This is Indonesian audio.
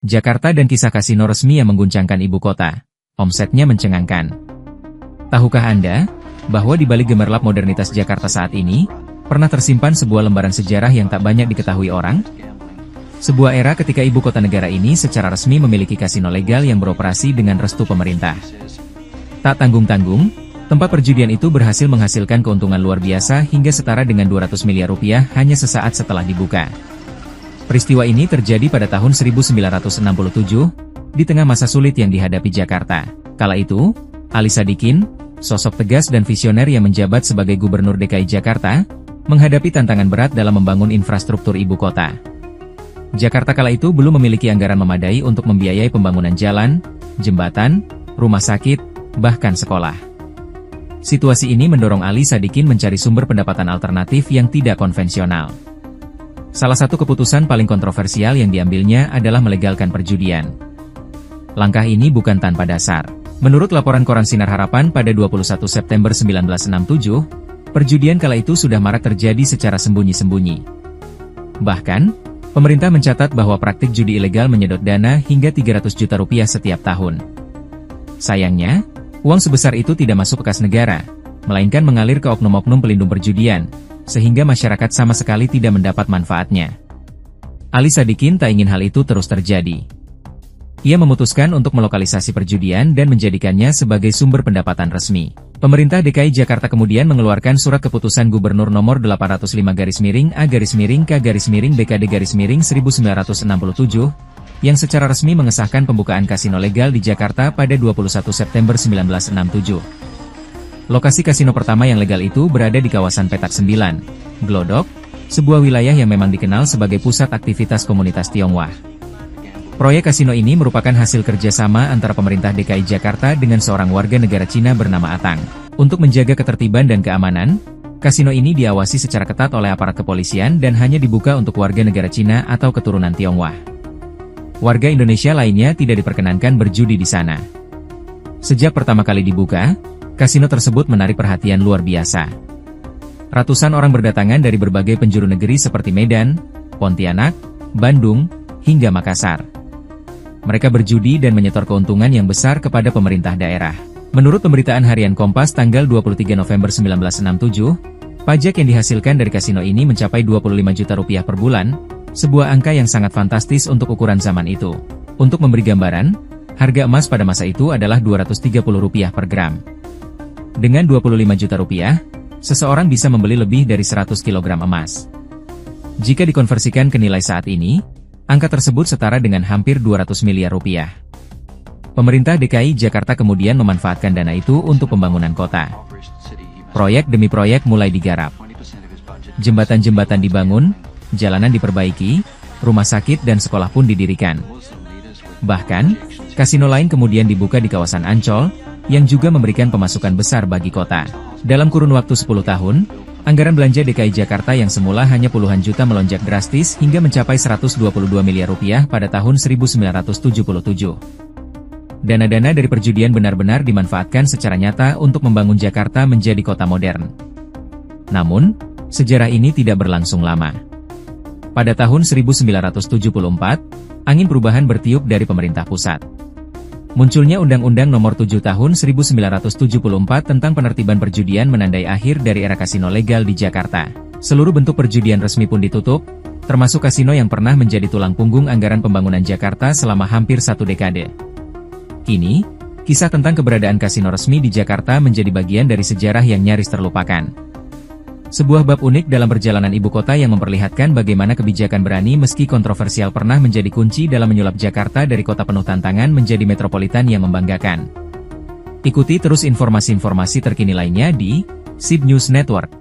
Jakarta dan kisah kasino resmi yang mengguncangkan ibu kota. Omsetnya mencengangkan. Tahukah Anda, bahwa di balik gemerlap modernitas Jakarta saat ini, pernah tersimpan sebuah lembaran sejarah yang tak banyak diketahui orang? Sebuah era ketika ibu kota negara ini secara resmi memiliki kasino legal yang beroperasi dengan restu pemerintah. Tak tanggung-tanggung, tempat perjudian itu berhasil menghasilkan keuntungan luar biasa hingga setara dengan 200 miliar rupiah hanya sesaat setelah dibuka. Peristiwa ini terjadi pada tahun 1967, di tengah masa sulit yang dihadapi Jakarta. Kala itu, Ali Sadikin, sosok tegas dan visioner yang menjabat sebagai Gubernur DKI Jakarta, menghadapi tantangan berat dalam membangun infrastruktur ibu kota. Jakarta kala itu belum memiliki anggaran memadai untuk membiayai pembangunan jalan, jembatan, rumah sakit, bahkan sekolah. Situasi ini mendorong Ali Sadikin mencari sumber pendapatan alternatif yang tidak konvensional. Salah satu keputusan paling kontroversial yang diambilnya adalah melegalkan perjudian. Langkah ini bukan tanpa dasar. Menurut laporan koran Sinar Harapan pada 21 September 1967, perjudian kala itu sudah marak terjadi secara sembunyi-sembunyi. Bahkan, pemerintah mencatat bahwa praktik judi ilegal menyedot dana hingga 300 juta rupiah setiap tahun. Sayangnya, uang sebesar itu tidak masuk ke kas negara, melainkan mengalir ke oknum-oknum pelindung perjudian, sehingga masyarakat sama sekali tidak mendapat manfaatnya. Ali Sadikin tak ingin hal itu terus terjadi. Ia memutuskan untuk melokalisasi perjudian dan menjadikannya sebagai sumber pendapatan resmi. Pemerintah DKI Jakarta kemudian mengeluarkan surat keputusan Gubernur nomor 805-A-BKD-BKD-1967, yang secara resmi mengesahkan pembukaan kasino legal di Jakarta pada 21 September 1967. Lokasi kasino pertama yang legal itu berada di kawasan Petak 9, Glodok, sebuah wilayah yang memang dikenal sebagai pusat aktivitas komunitas Tionghoa. Proyek kasino ini merupakan hasil kerjasama antara pemerintah DKI Jakarta dengan seorang warga negara Cina bernama Atang. Untuk menjaga ketertiban dan keamanan, kasino ini diawasi secara ketat oleh aparat kepolisian dan hanya dibuka untuk warga negara Cina atau keturunan Tionghoa. Warga Indonesia lainnya tidak diperkenankan berjudi di sana. Sejak pertama kali dibuka, kasino tersebut menarik perhatian luar biasa. Ratusan orang berdatangan dari berbagai penjuru negeri seperti Medan, Pontianak, Bandung, hingga Makassar. Mereka berjudi dan menyetor keuntungan yang besar kepada pemerintah daerah. Menurut pemberitaan harian Kompas tanggal 23 November 1967, pajak yang dihasilkan dari kasino ini mencapai 25 juta rupiah per bulan, sebuah angka yang sangat fantastis untuk ukuran zaman itu. Untuk memberi gambaran, harga emas pada masa itu adalah Rp230 per gram. Dengan 25 juta rupiah, seseorang bisa membeli lebih dari 100 kg emas. Jika dikonversikan ke nilai saat ini, angka tersebut setara dengan hampir 200 miliar rupiah. Pemerintah DKI Jakarta kemudian memanfaatkan dana itu untuk pembangunan kota. Proyek demi proyek mulai digarap. Jembatan-jembatan dibangun, jalanan diperbaiki, rumah sakit dan sekolah pun didirikan. Bahkan, kasino lain kemudian dibuka di kawasan Ancol, yang juga memberikan pemasukan besar bagi kota. Dalam kurun waktu 10 tahun, anggaran belanja DKI Jakarta yang semula hanya puluhan juta melonjak drastis hingga mencapai 122 miliar rupiah pada tahun 1977. Dana-dana dari perjudian benar-benar dimanfaatkan secara nyata untuk membangun Jakarta menjadi kota modern. Namun, sejarah ini tidak berlangsung lama. Pada tahun 1974, angin perubahan bertiup dari pemerintah pusat. Munculnya Undang-Undang Nomor 7 Tahun 1974 tentang penertiban perjudian menandai akhir dari era kasino legal di Jakarta. Seluruh bentuk perjudian resmi pun ditutup, termasuk kasino yang pernah menjadi tulang punggung anggaran pembangunan Jakarta selama hampir 1 dekade. Kini, kisah tentang keberadaan kasino resmi di Jakarta menjadi bagian dari sejarah yang nyaris terlupakan. Sebuah bab unik dalam perjalanan ibu kota yang memperlihatkan bagaimana kebijakan berani meski kontroversial pernah menjadi kunci dalam menyulap Jakarta dari kota penuh tantangan menjadi metropolitan yang membanggakan. Ikuti terus informasi-informasi terkini lainnya di SIB News Network.